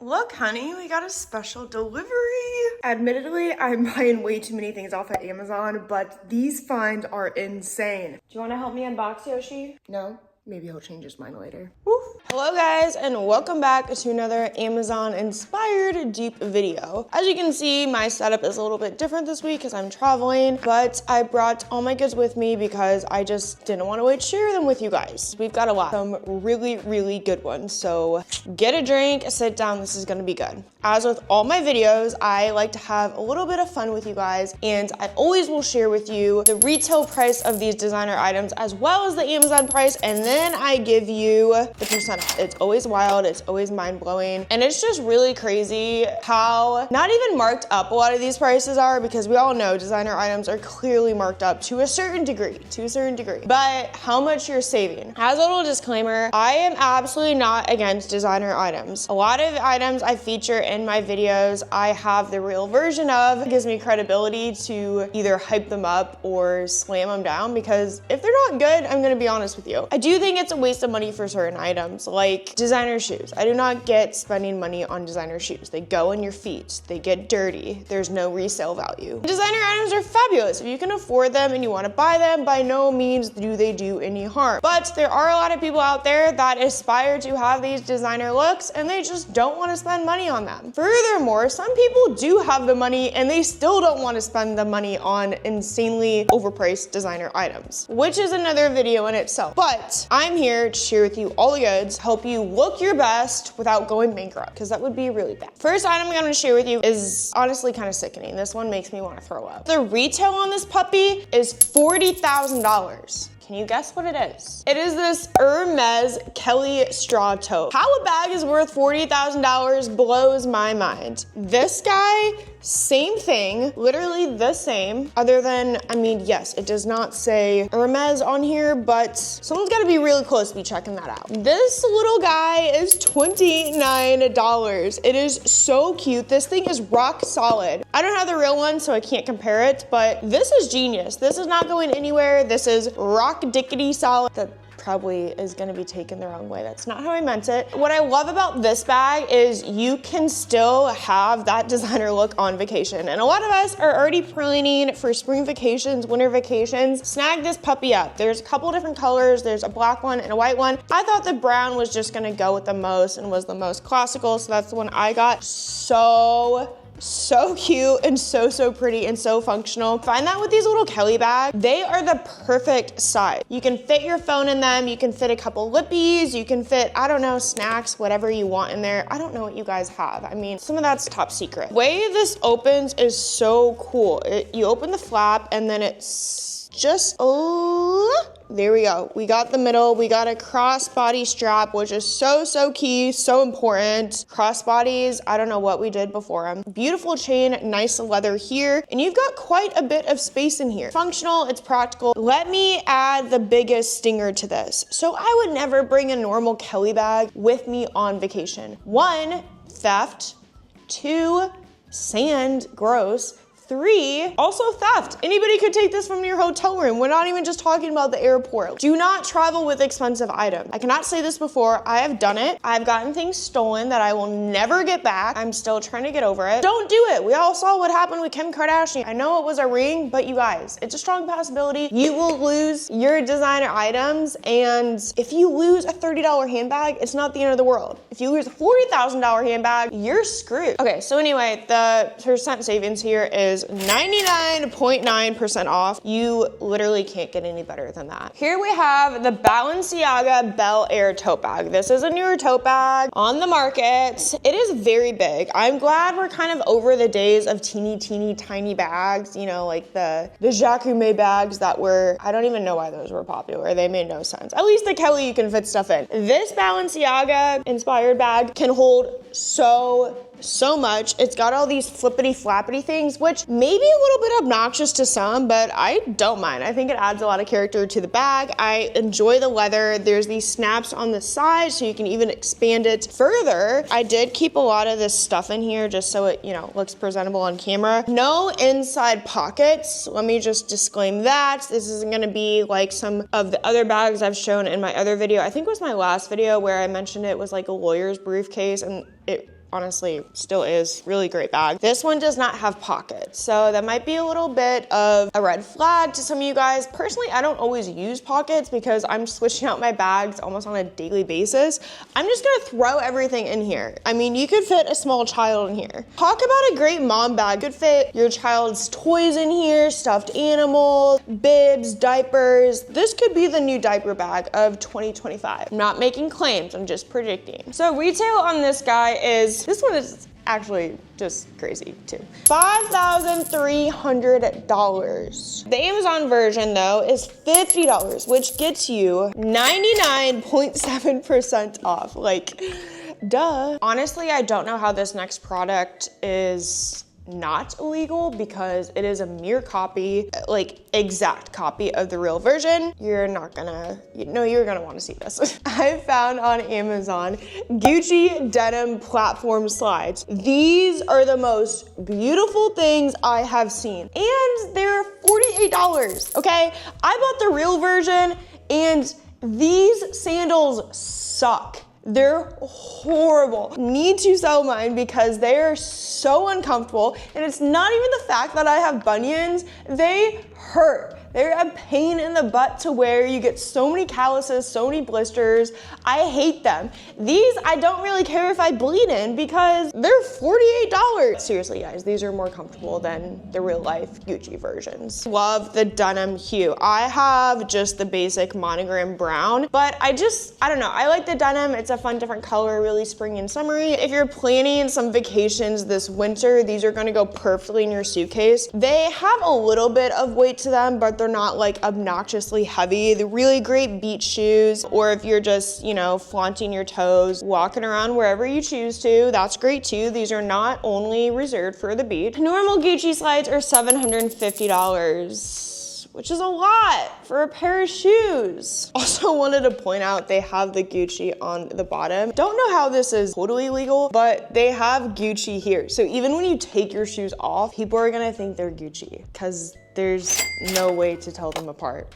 Look, honey, we got a special delivery. Admittedly, I'm buying way too many things off of Amazon, but these finds are insane. Do you want to help me unbox, Yoshi? No? Maybe he'll change his mind later. Woof. Hello guys, and welcome back to another Amazon inspired dupe video. As you can see, my setup is a little bit different this week because I'm traveling, but I brought all my goods with me because I just didn't want to wait to share them with you guys. We've got a lot, some really good ones. So get a drink, sit down, this is gonna be good. As with all my videos, I like to have a little bit of fun with you guys, and I always will share with you the retail price of these designer items as well as the Amazon price, and then I give you the percent. It's always wild, it's always mind-blowing, and it's just really crazy how not even marked up a lot of these prices are, because we all know designer items are clearly marked up to a certain degree, but how much you're saving. As a little disclaimer, I am absolutely not against designer items. A lot of items I feature in my videos, I have the real version of. It gives me credibility to either hype them up or slam them down, because if they're not good, I'm gonna be honest with you. I do think it's a waste of money for certain items, like designer shoes. I do not get spending money on designer shoes. They go in your feet, they get dirty, there's no resale value. Designer items are fabulous. If you can afford them and you wanna buy them, by no means do they do any harm. But there are a lot of people out there that aspire to have these designer looks and they just don't wanna spend money on them. Furthermore, some people do have the money and they still don't wanna spend the money on insanely overpriced designer items, which is another video in itself. But I'm here to share with you all the goods, help you look your best without going bankrupt, because that would be really bad. First item I'm gonna share with you is honestly kind of sickening. This one makes me wanna throw up. The retail on this puppy is $40,000. Can you guess what it is? It is this Hermes Kelly straw tote. How a bag is worth $40,000 blows my mind. This guy, same thing, literally the same, other than, I mean, yes, it does not say Hermes on here, but someone's gotta be really close to be checking that out. This little guy is $29. It is so cute. This thing is rock solid. I don't have the real one, so I can't compare it, but this is genius. This is not going anywhere. This is rock dickety solid. That probably is gonna be taken the wrong way. That's not how I meant it. What I love about this bag is you can still have that designer look on vacation. And a lot of us are already planning for spring vacations, winter vacations. Snag this puppy up. There's a couple different colors. There's a black one and a white one. I thought the brown was just gonna go with the most and was the most classical, so that's the one I got. So cute and so pretty and so functional. Find that with these little Kelly bags. They are the perfect size. You can fit your phone in them. You can fit a couple lippies. You can fit, I don't know, snacks, whatever you want in there. I don't know what you guys have. I mean, some of that's top secret. The way this opens is so cool. You open the flap and then it's just, there we go. We got the middle. We got a crossbody strap, which is so key, so important. Crossbodies, I don't know what we did before them. Beautiful chain, nice leather here, and you've got quite a bit of space in here. Functional, it's practical. Let me add the biggest stinger to this. So I would never bring a normal Kelly bag with me on vacation. 1, theft. 2, sand, gross. 3, also theft. Anybody could take this from your hotel room. We're not even just talking about the airport. Do not travel with expensive items. I cannot say this before. I have done it. I've gotten things stolen that I will never get back. I'm still trying to get over it. Don't do it. We all saw what happened with Kim Kardashian. I know it was a ring, but you guys, it's a strong possibility you will lose your designer items. And if you lose a $30 handbag, it's not the end of the world. If you lose a $40,000 handbag, you're screwed. Okay, so anyway, the percent savings here is 99.9% off. You literally can't get any better than that. Here we have the Balenciaga Bel Air tote bag. This is a newer tote bag on the market. It is very big. I'm glad we're kind of over the days of teeny tiny bags, you know, like the Jacquemus bags that were, I don't even know why those were popular. They made no sense. At least the Kelly you can fit stuff in. This Balenciaga inspired bag can hold so much. It's got all these flippity flappity things, which may be a little bit obnoxious to some, but I don't mind. I think it adds a lot of character to the bag. I enjoy the leather. There's these snaps on the side so you can even expand it further. I did keep a lot of this stuff in here just so it, you know, looks presentable on camera. No inside pockets. Let me just disclaim that. This isn't gonna be like some of the other bags I've shown in my other video. I think it was my last video where I mentioned it was like a lawyer's briefcase, and it honestly still is really great bag. This one does not have pockets, so that might be a little bit of a red flag to some of you guys. Personally, I don't always use pockets because I'm switching out my bags almost on a daily basis. I'm just gonna throw everything in here. I mean, you could fit a small child in here. Talk about a great mom bag. Could fit your child's toys in here, stuffed animals, bibs, diapers. This could be the new diaper bag of 2025. I'm not making claims, I'm just predicting. So retail on this guy is, this one is actually just crazy too. $5,300. The Amazon version though is $50, which gets you 99.7% off. Like, duh. Honestly, I don't know how this next product is not illegal because it is a mere copy, like exact copy of the real version. You're not gonna, you're gonna wanna see this. I found on Amazon Gucci denim platform slides. These are the most beautiful things I have seen. And they're $48, okay? I bought the real version and these sandals suck. They're horrible. Need to sell mine because they are so uncomfortable. And it's not even the fact that I have bunions, they hurt. They're a pain in the butt to wear. You get so many calluses, so many blisters. I hate them. These, I don't really care if I bleed in because they're $48. Seriously, guys, these are more comfortable than the real life Gucci versions. Love the denim hue. I have just the basic monogram brown, but I don't know. I like the denim. It's a fun, different color, really spring and summery. If you're planning some vacations this winter, these are gonna go perfectly in your suitcase. They have a little bit of weight to them, but they're not like obnoxiously heavy. They're really great beach shoes, or if you're just, flaunting your toes, walking around wherever you choose to, that's great too. These are not only reserved for the beach. Normal Gucci slides are $750, which is a lot for a pair of shoes. Also wanted to point out they have the Gucci on the bottom. Don't know how this is totally legal, but they have Gucci here. So even when you take your shoes off, people are gonna think they're Gucci because there's no way to tell them apart.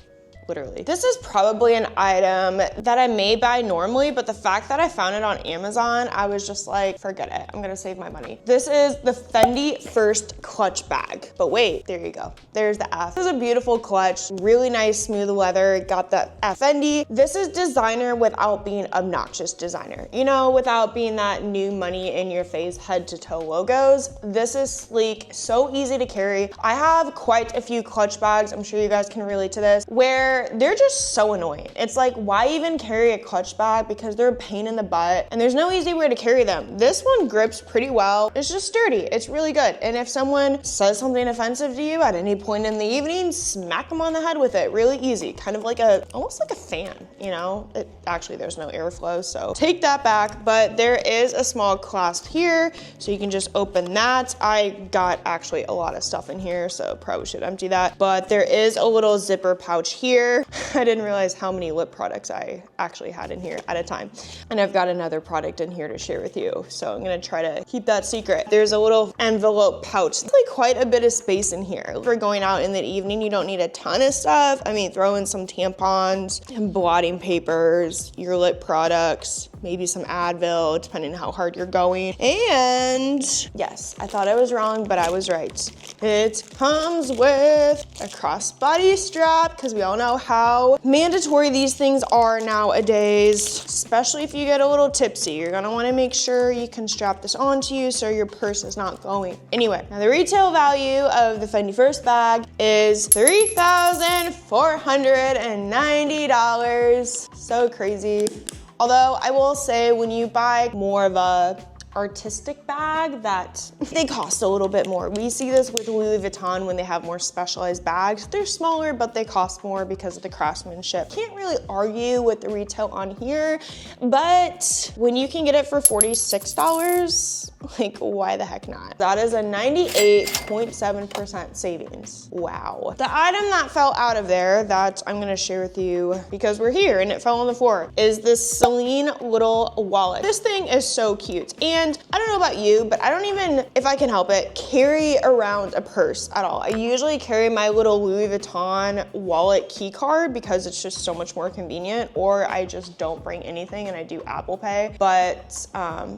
Literally. This is probably an item that I may buy normally, but the fact that I found it on Amazon, I was just like, forget it, I'm gonna save my money. This is the Fendi First Clutch Bag. But wait, there you go. There's the F. This is a beautiful clutch, really nice smooth leather, got the F. Fendi. This is designer without being obnoxious designer. Without being that new money in your face head to toe logos. This is sleek, so easy to carry. I have quite a few clutch bags, I'm sure you guys can relate to this, where they're just so annoying. It's like, why even carry a clutch bag? Because they're a pain in the butt and there's no easy way to carry them. This one grips pretty well. It's just sturdy. It's really good. And if someone says something offensive to you at any point in the evening, smack them on the head with it. Really easy. Kind of like almost like a fan, Actually, there's no airflow, so take that back. But there is a small clasp here, so you can just open that. I got actually a lot of stuff in here, so probably should empty that. But there is a little zipper pouch here. I didn't realize how many lip products I actually had in here at a time. And I've got another product in here to share with you. So I'm gonna try to keep that secret. There's a little envelope pouch. It's like quite a bit of space in here. If we're going out in the evening, you don't need a ton of stuff. I mean, throw in some tampons and blotting papers, your lip products, maybe some Advil, depending on how hard you're going. And yes, I thought I was wrong, but I was right. It comes with a crossbody strap, because we all know how mandatory these things are nowadays, especially if you get a little tipsy. You're gonna wanna make sure you can strap this onto you so your purse is not going anywhere. Now the retail value of the Fendi First bag is $3,490. So crazy. Although I will say when you buy more of a artistic bag, that they cost a little bit more. We see this with Louis Vuitton when they have more specialized bags. They're smaller, but they cost more because of the craftsmanship. Can't really argue with the retail on here, but when you can get it for $46, like why the heck not? That is a 98.7% savings. Wow. The item that fell out of there that I'm gonna share with you because we're here and it fell on the floor is this Celine little wallet. This thing is so cute. And And I don't know about you, but I don't even, if I can help it, carry around a purse at all. I usually carry my little Louis Vuitton wallet key card because it's just so much more convenient, or I just don't bring anything and I do Apple Pay. But,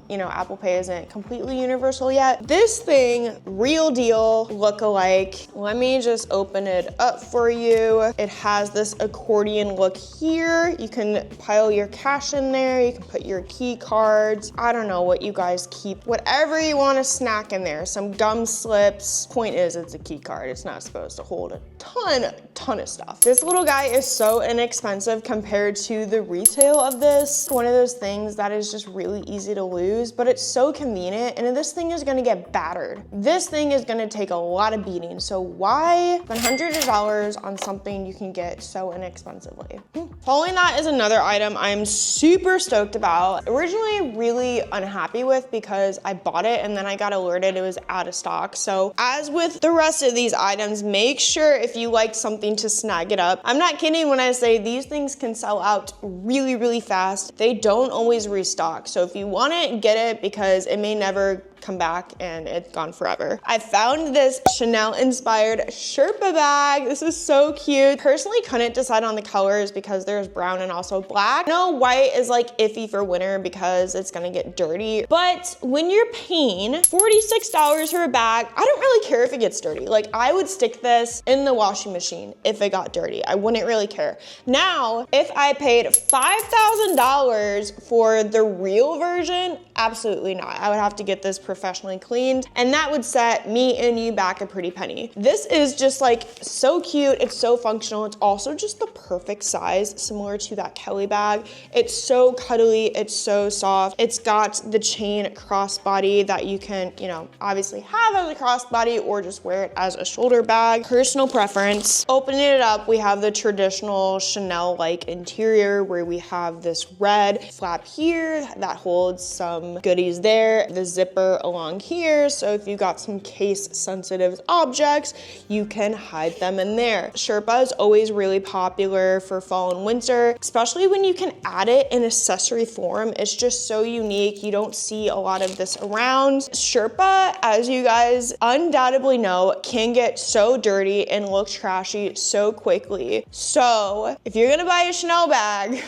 you know, Apple Pay isn't completely universal yet. This thing, real deal, look-alike. Let me just open it up for you. It has this accordion look here. You can pile your cash in there. You can put your key cards. I don't know what you guys keep, whatever you want to snack in there. Some gum slips. Point is, it's a key card. It's not supposed to hold a ton of stuff. This little guy is so inexpensive compared to the retail of this. One of those things that is just really easy to lose, but it's so convenient, and this thing is gonna get battered. This thing is gonna take a lot of beating, so why spend hundreds of dollars on something you can get so inexpensively? Following that is another item I'm super stoked about. Originally really unhappy with because I bought it and then I got alerted it was out of stock. So as with the rest of these items, make sure if you like something to snag it up. I'm not kidding when I say these things can sell out really, really fast. They don't always restock. So if you want it, get it because it may never come back and it's gone forever. I found this Chanel inspired Sherpa bag. This is so cute. Personally couldn't decide on the colors because there's brown and also black. No, white is like iffy for winter because it's gonna get dirty. But when you're paying $46 for a bag, I don't really care if it gets dirty. Like I would stick this in the washing machine if it got dirty. I wouldn't really care. Now, if I paid $5,000 for the real version, absolutely not. I would have to get this professionally cleaned, and that would set me and you back a pretty penny. This is just like so cute. It's so functional. It's also just the perfect size, similar to that Kelly bag. It's so cuddly. It's so soft. It's got the chain crossbody that you can, you know, obviously have as a crossbody or just wear it as a shoulder bag. Personal preference. Opening it up, we have the traditional Chanel-like interior where we have this red flap here that holds some goodies there. The zipper along here, so if you got some case sensitive objects, you can hide them in there. Sherpa is always really popular for fall and winter, especially when you can add it in accessory form. It's just so unique. You don't see a lot of this around. Sherpa, as you guys undoubtedly know, can get so dirty and look trashy so quickly. So if you're gonna buy a Chanel bag,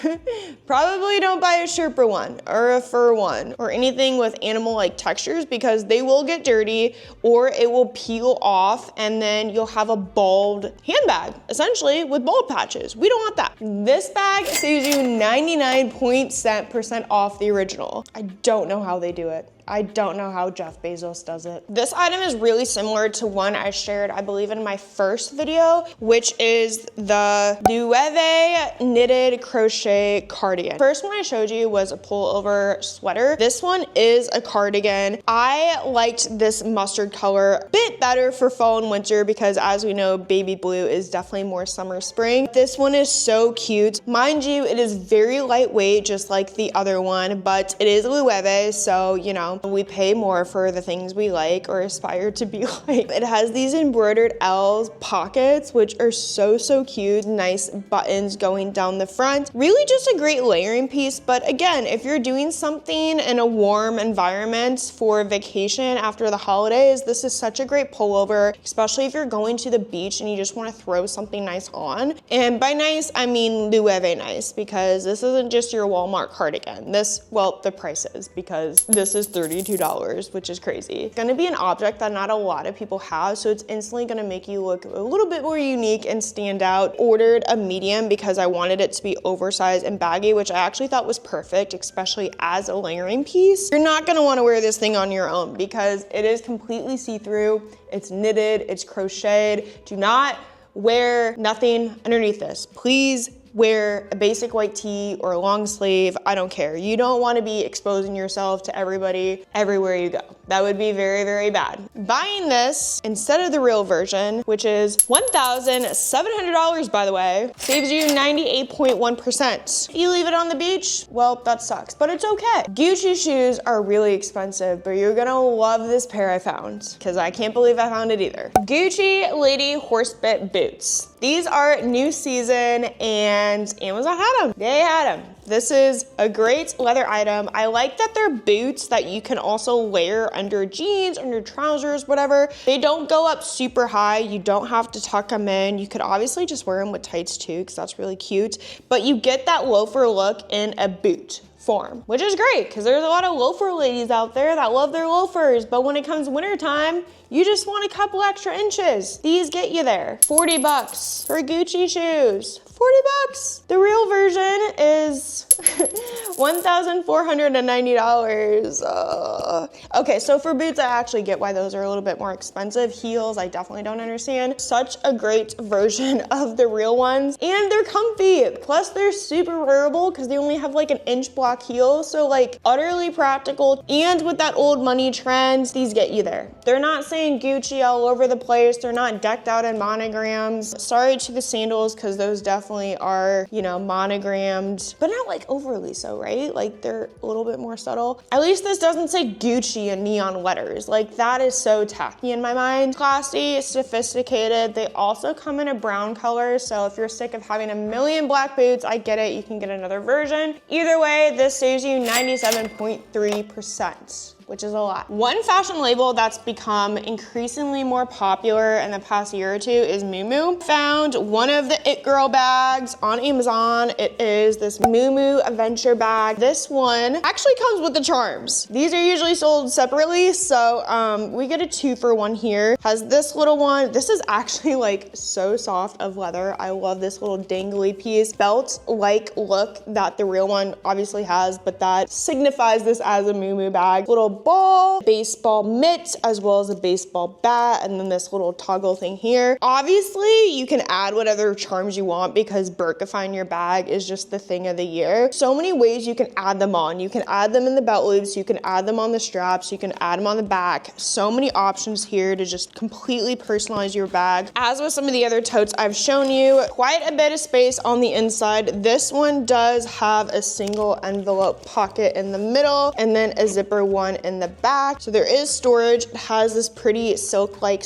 probably don't buy a Sherpa one or a fur one or anything with animal-like textures because they will get dirty or it will peel off and then you'll have a bald handbag, essentially with bald patches. We don't want that. This bag saves you 99% off the original. I don't know how they do it. I don't know how Jeff Bezos does it. This item is really similar to one I shared, I believe, in my first video, which is the Loewe knitted crochet cardigan. First one I showed you was a pullover sweater. This one is a cardigan. I liked this mustard color a bit better for fall and winter because, as we know, baby blue is definitely more summer spring. This one is so cute. Mind you, it is very lightweight, just like the other one, but it is Loewe, so, you know, we pay more for the things we like or aspire to be like. It has these embroidered L's pockets, which are so cute. Nice buttons going down the front. Really just a great layering piece. But again, if you're doing something in a warm environment for vacation after the holidays, this is such a great pullover, especially if you're going to the beach and you just want to throw something nice on. And by nice, I mean Loewe nice, because this isn't just your Walmart cardigan. This, well, the price is, because this is $32, which is crazy. It's gonna be an object that not a lot of people have, so it's instantly gonna make you look a little bit more unique and stand out. Ordered a medium because I wanted it to be oversized and baggy, which I actually thought was perfect, especially as a layering piece. You're not gonna wanna wear this thing on your own because it is completely see-through. It's knitted, it's crocheted. Do not wear nothing underneath this. Please wear a basic white tee or a long sleeve. I don't care. You don't want to be exposing yourself to everybody everywhere you go. That would be very bad. Buying this instead of the real version, which is $1,700, by the way, saves you 98.1%. If you leave it on the beach, well, that sucks, but it's okay. Gucci shoes are really expensive, but you're gonna love this pair I found, because I can't believe I found it either. Gucci Lady Horsebit boots. These are new season and Amazon had them. They had them. This is a great leather item. I like that they're boots that you can also layer under jeans, under trousers, whatever. They don't go up super high. You don't have to tuck them in. You could obviously just wear them with tights too, because that's really cute. But you get that loafer look in a boot form, which is great because there's a lot of loafer ladies out there that love their loafers, but when it comes wintertime, you just want a couple extra inches. These get you there. 40 bucks for Gucci shoes. 40 bucks. The real version is $1,490. Okay, so for boots, I actually get why those are a little bit more expensive. Heels, I definitely don't understand. Such a great version of the real ones, and they're comfy. Plus, they're super wearable because they only have like an inch block heel, so like utterly practical. And with that old money trend, these get you there. They're not saying Gucci all over the place. They're not decked out in monograms. Sorry to the sandals, because those definitely are, you know, monogrammed, but not like overly so, right? Like they're a little bit more subtle. At least this doesn't say Gucci in neon letters. Like that is so tacky in my mind. Classy, sophisticated. They also come in a brown color, so if you're sick of having a million black boots, I get it. You can get another version. Either way, this saves you 97.3%. which is a lot. One fashion label that's become increasingly more popular in the past year or two is Miu Miu. Found one of the It Girl bags on Amazon. It is this Miu Miu Adventure bag. This one actually comes with the charms. These are usually sold separately, so we get a 2-for-1 here. Has this little one. This is actually like so soft of leather. I love this little dangly piece. Belt-like look that the real one obviously has, but that signifies this as a Miu Miu bag. Little ball, baseball mitt, as well as a baseball bat, and then this little toggle thing here. Obviously, you can add whatever charms you want because burkifying your bag is just the thing of the year. So many ways you can add them on. You can add them in the belt loops, you can add them on the straps, you can add them on the back. So many options here to just completely personalize your bag. As with some of the other totes I've shown you, quite a bit of space on the inside. This one does have a single envelope pocket in the middle and then a zipper one in the back. So there is storage. It has this pretty silk-like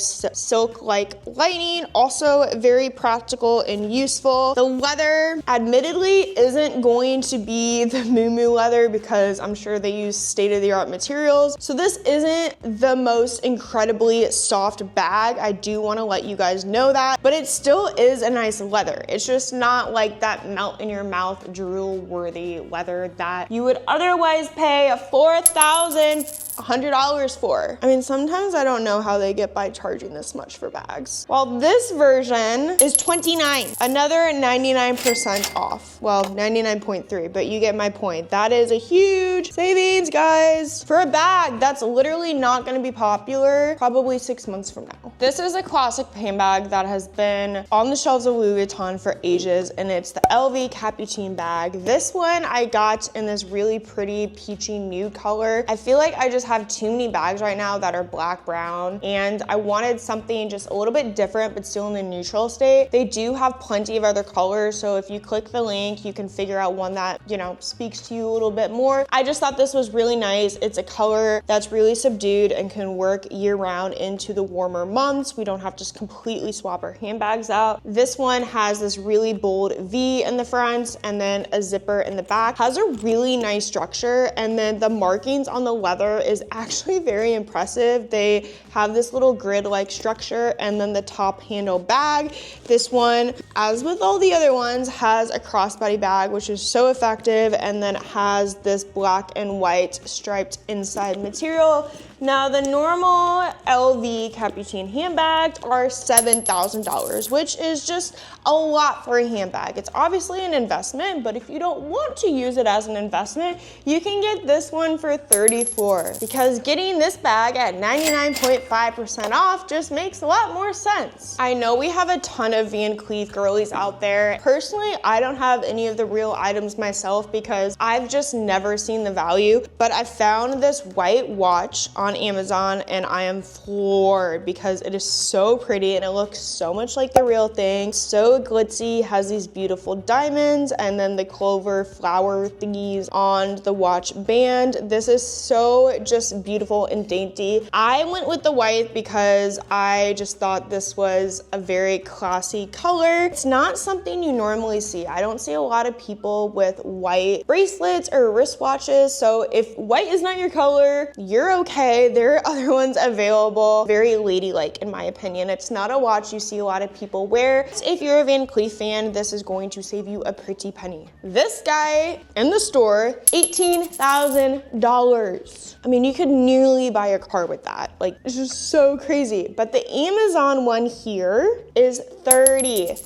lining. Also very practical and useful. The leather admittedly isn't going to be the Miu Miu leather because I'm sure they use state-of-the-art materials. So this isn't the most incredibly soft bag. I do want to let you guys know that, but it still is a nice leather. It's just not like that melt in your mouth drool-worthy leather that you would otherwise pay $4,100 for. I mean, sometimes I don't know how they get by charging this much for bags. While this version is $29, another 99% off. Well, 99.3, but you get my point. That is a huge savings, guys, for a bag that's literally not gonna be popular probably 6 months from now. This is a classic handbag that has been on the shelves of Louis Vuitton for ages, and it's the LV Capucine bag. This one I got in this really pretty peachy nude color. I feel like I just have too many bags right now that are black brown, and I wanted something just a little bit different but still in the neutral state. They do have plenty of other colors, so if you click the link you can figure out one that, you know, speaks to you a little bit more. I just thought this was really nice. It's a color that's really subdued and can work year round into the warmer months. We don't have to just completely swap our handbags out. This one has this really bold V in the front and then a zipper in the back. Has a really nice structure, and then the markings on the leather is actually very impressive. They have this little grid-like structure, and then the top handle bag. This one, as with all the other ones, has a crossbody bag, which is so effective, and then it has this black and white striped inside material. Now, the normal LV Capucine handbags are $7,000, which is just a lot for a handbag. It's obviously an investment, but if you don't want to use it as an investment, you can get this one for $34, because getting this bag at 99.5% off just makes a lot more sense. I know we have a ton of Van Cleef girlies out there. Personally, I don't have any of the real items myself because I've just never seen the value, but I found this white watch on on Amazon and I am floored because it is so pretty and it looks so much like the real thing. So glitzy, has these beautiful diamonds and then the clover flower thingies on the watch band. This is so just beautiful and dainty. I went with the white because I just thought this was a very classy color. It's not something you normally see. I don't see a lot of people with white bracelets or wristwatches. So if white is not your color, you're okay. There are other ones available. Very ladylike in my opinion. It's not a watch you see a lot of people wear. If you're a Van Cleef fan, this is going to save you a pretty penny. This guy in the store, $18,000. I mean, you could nearly buy a car with that. Like, it's just so crazy. But the Amazon one here is $30.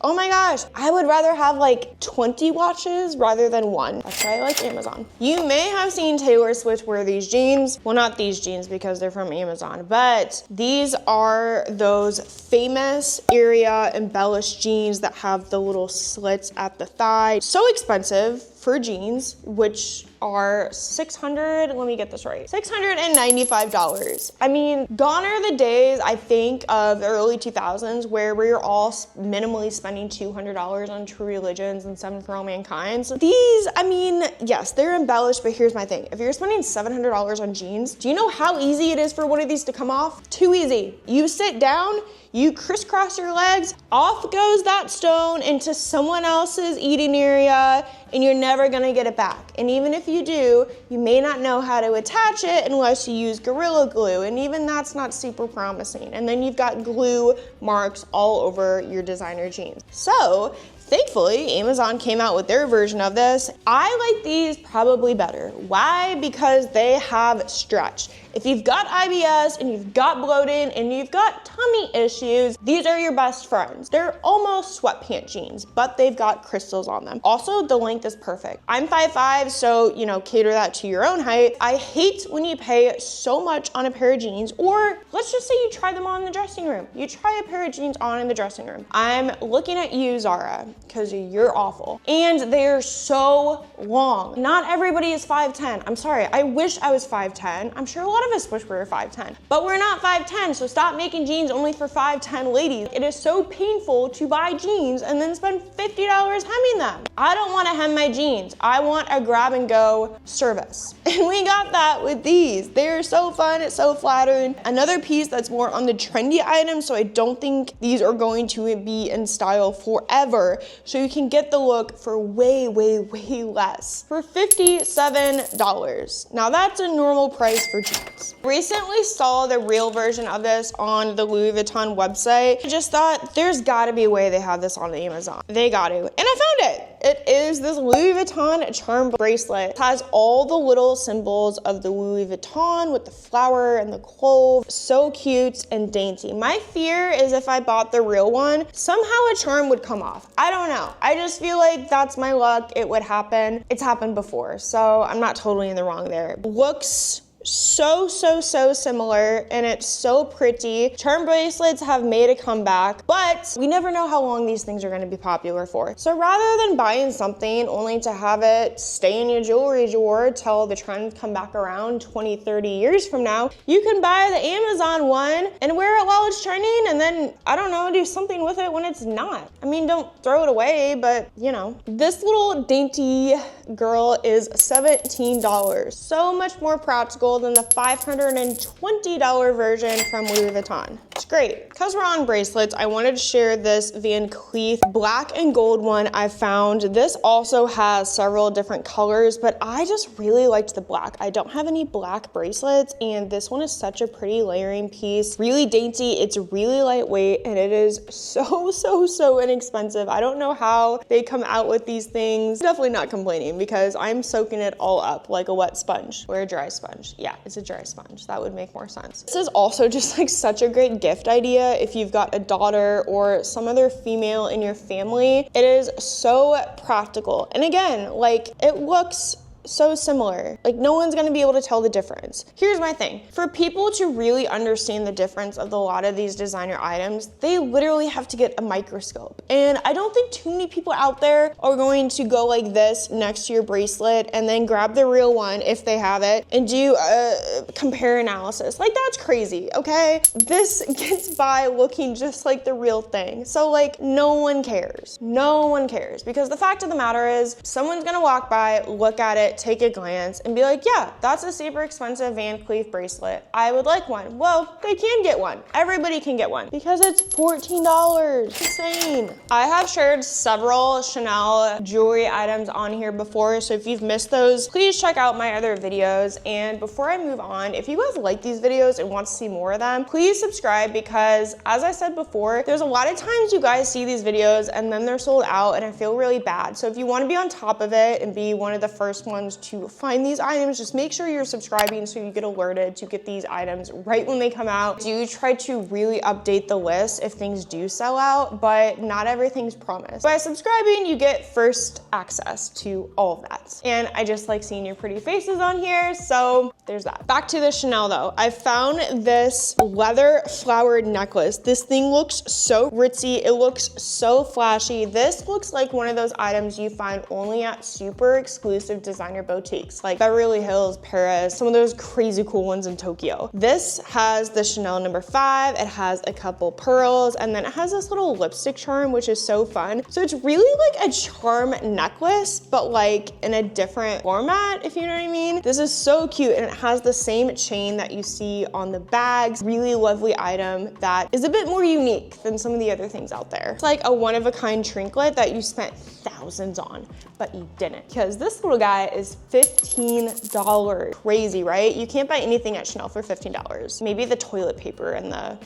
Oh my gosh. I would rather have like 20 watches rather than one. That's why I like Amazon. You may have seen Taylor Swift wear these jeans. Well, not these jeans because they're from Amazon, but these are those famous area embellished jeans that have the little slits at the thigh. So expensive for jeans, which are $695. I mean, gone are the days, I think, of the early 2000s where we were all minimally spending $200 on True Religions and Seven for All Mankinds. These, I mean, yes, they're embellished, but here's my thing. If you're spending $700 on jeans, do you know how easy it is for one of these to come off? Too easy. You sit down, you crisscross your legs, off goes that stone into someone else's eating area, and you're never gonna get it back. And even if you do, you may not know how to attach it unless you use Gorilla Glue, and even that's not super promising. And then you've got glue marks all over your designer jeans. So, thankfully, Amazon came out with their version of this. I like these probably better. Why? Because they have stretch. If you've got IBS and you've got bloating and you've got tummy issues, these are your best friends. They're almost sweatpant jeans, but they've got crystals on them. Also, the length is perfect. I'm 5'5", so, you know, cater that to your own height. I hate when you pay so much on a pair of jeans, or let's just say you try them on in the dressing room. You try a pair of jeans on in the dressing room. I'm looking at you, Zara, because you're awful. And they're so long. Not everybody is 5'10". I'm sorry, I wish I was 5'10". I'm sure a lot of us wish we were 5'10", but we're not 5'10", so stop making jeans only for 5'10" ladies. It is so painful to buy jeans and then spend $50 hemming them. I don't want to hem my jeans. I want a grab and go service. And we got that with these. They're so fun, it's so flattering. Another piece that's more on the trendy item, so I don't think these are going to be in style forever. So you can get the look for way, way, way less. For $57. Now that's a normal price for jeans. Recently saw the real version of this on the Louis Vuitton website. I just thought there's gotta be a way they have this on Amazon. They got to, and I found it. It is this Louis Vuitton charm bracelet. It has all the little symbols of the Louis Vuitton with the flower and the clove. So cute and dainty. My fear is if I bought the real one, somehow a charm would come off. I don't know. I just feel like that's my luck. It would happen. It's happened before, so I'm not totally in the wrong there. Looks so similar, and it's so pretty. Charm bracelets have made a comeback, but we never know how long these things are going to be popular for. So rather than buying something only to have it stay in your jewelry drawer till the trends come back around 20-30 years from now, you can buy the Amazon one and wear it while it's trending, and then, I don't know, do something with it when it's not. I mean, don't throw it away, but you know. This little dainty girl is $17. So much more practical than the $520 version from Louis Vuitton. It's great. Because we're on bracelets, I wanted to share this Van Cleef black and gold one I found. This also has several different colors, but I just really liked the black. I don't have any black bracelets, and this one is such a pretty layering piece. Really dainty, it's really lightweight, and it is so inexpensive. I don't know how they come out with these things. Definitely not complaining because I'm soaking it all up like a wet sponge or a dry sponge. Yeah, it's a dry sponge. That would make more sense. This is also just like such a great gift idea if you've got a daughter or some other female in your family. It is so practical. And again, like, it looks so similar. Like, no one's gonna be able to tell the difference. Here's my thing. For people to really understand the difference of a lot of these designer items, they literally have to get a microscope. And I don't think too many people out there are going to go like this next to your bracelet and then grab the real one if they have it and do a compare analysis. Like, that's crazy, okay? This gets by looking just like the real thing. So like, no one cares. No one cares, because the fact of the matter is someone's gonna walk by, look at it, take a glance and be like, yeah, that's a super expensive Van Cleef bracelet. I would like one. Well, they can get one. Everybody can get one because it's $14. Insane. I have shared several Chanel jewelry items on here before, so if you've missed those, please check out my other videos. And before I move on, if you guys like these videos and want to see more of them, please subscribe, because as I said before, there's a lot of times you guys see these videos and then they're sold out and I feel really bad. So if you want to be on top of it and be one of the first ones to find these items, just make sure you're subscribing so you get alerted to get these items right when they come out. Do try to really update the list if things do sell out, but not everything's promised. By subscribing, you get first access to all of that. And I just like seeing your pretty faces on here, so there's that. Back to the Chanel though. I found this leather flowered necklace. This thing looks so ritzy. It looks so flashy. This looks like one of those items you find only at super exclusive designer boutiques like Beverly Hills, Paris, some of those crazy cool ones in Tokyo. This has the Chanel No. 5. It has a couple pearls, and then it has this little lipstick charm, which is so fun. So it's really like a charm necklace, but like in a different format, if you know what I mean. This is so cute, and it has the same chain that you see on the bags. Really lovely item that is a bit more unique than some of the other things out there. It's like a one-of-a-kind trinket that you spent thousands on, but you didn't, because this little guy is $15. Crazy, right? You can't buy anything at Chanel for $15. Maybe the toilet paper in the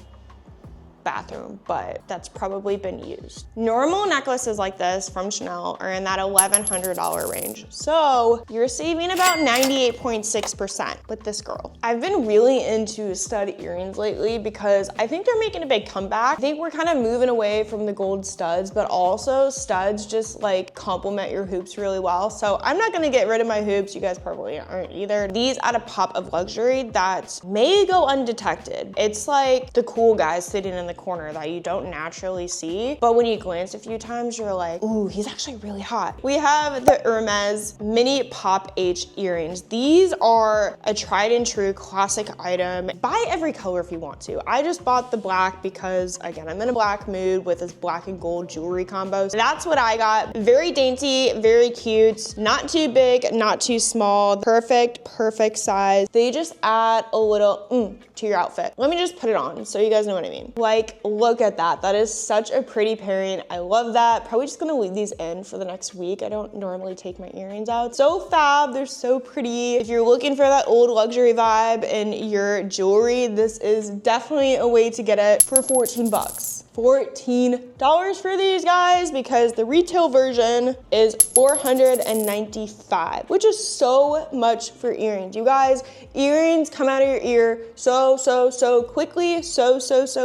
bathroom, but that's probably been used. Normal necklaces like this from Chanel are in that $1,100 range. So you're saving about 98.6% with this girl. I've been really into stud earrings lately because I think they're making a big comeback. I think we're kind of moving away from the gold studs, but also studs just like complement your hoops really well. So I'm not gonna get rid of my hoops. You guys probably aren't either. These add a pop of luxury that may go undetected. It's like the cool guys sitting in the corner that you don't naturally see, but when you glance a few times, you're like, ooh, he's actually really hot. We have the Hermes Mini Pop H earrings. These are a tried and true classic item. Buy every color if you want to. I just bought the black because, again, I'm in a black mood with this black and gold jewelry combo. So that's what I got. Very dainty, very cute, not too big, not too small, perfect size. They just add a little to your outfit. Let me just put it on so you guys know what I mean. Like, look at that. That is such a pretty pairing. I love that. Probably just gonna leave these in for the next week. I don't normally take my earrings out. So fab, they're so pretty. If you're looking for that old luxury vibe in your jewelry, this is definitely a way to get it for 14 bucks. $14 for these guys, because the retail version is $495, which is so much for earrings. You guys, earrings come out of your ear so quickly, so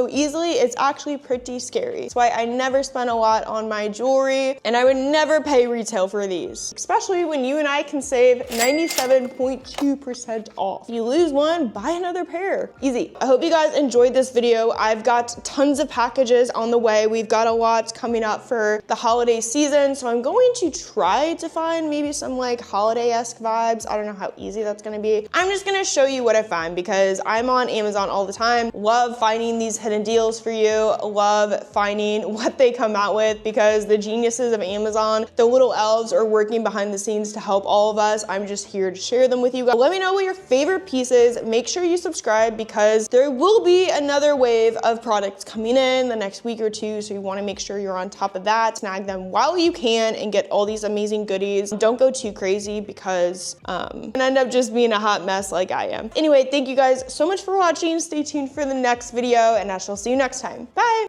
easily. It's actually pretty scary. That's why I never spend a lot on my jewelry, and I would never pay retail for these, especially when you and I can save 97.2% off. If you lose one, buy another pair. Easy. I hope you guys enjoyed this video. I've got tons of packages on the way. We've got a lot coming up for the holiday season, so I'm going to try to find maybe some like holiday-esque vibes. I don't know how easy that's gonna be. I'm just gonna show you what I find because I'm on Amazon all the time. Love finding these hidden deals for you. Love finding what they come out with, because the geniuses of Amazon, the little elves, are working behind the scenes to help all of us. I'm just here to share them with you guys. Let me know what your favorite piece is. Make sure you subscribe, because there will be another wave of products coming in the next week or two, so you want to make sure you're on top of that. Snag them while you can and get all these amazing goodies. Don't go too crazy, because you can end up just being a hot mess like I am. Anyway, thank you guys so much for watching. Stay tuned for the next video, and I shall see you next time. Bye!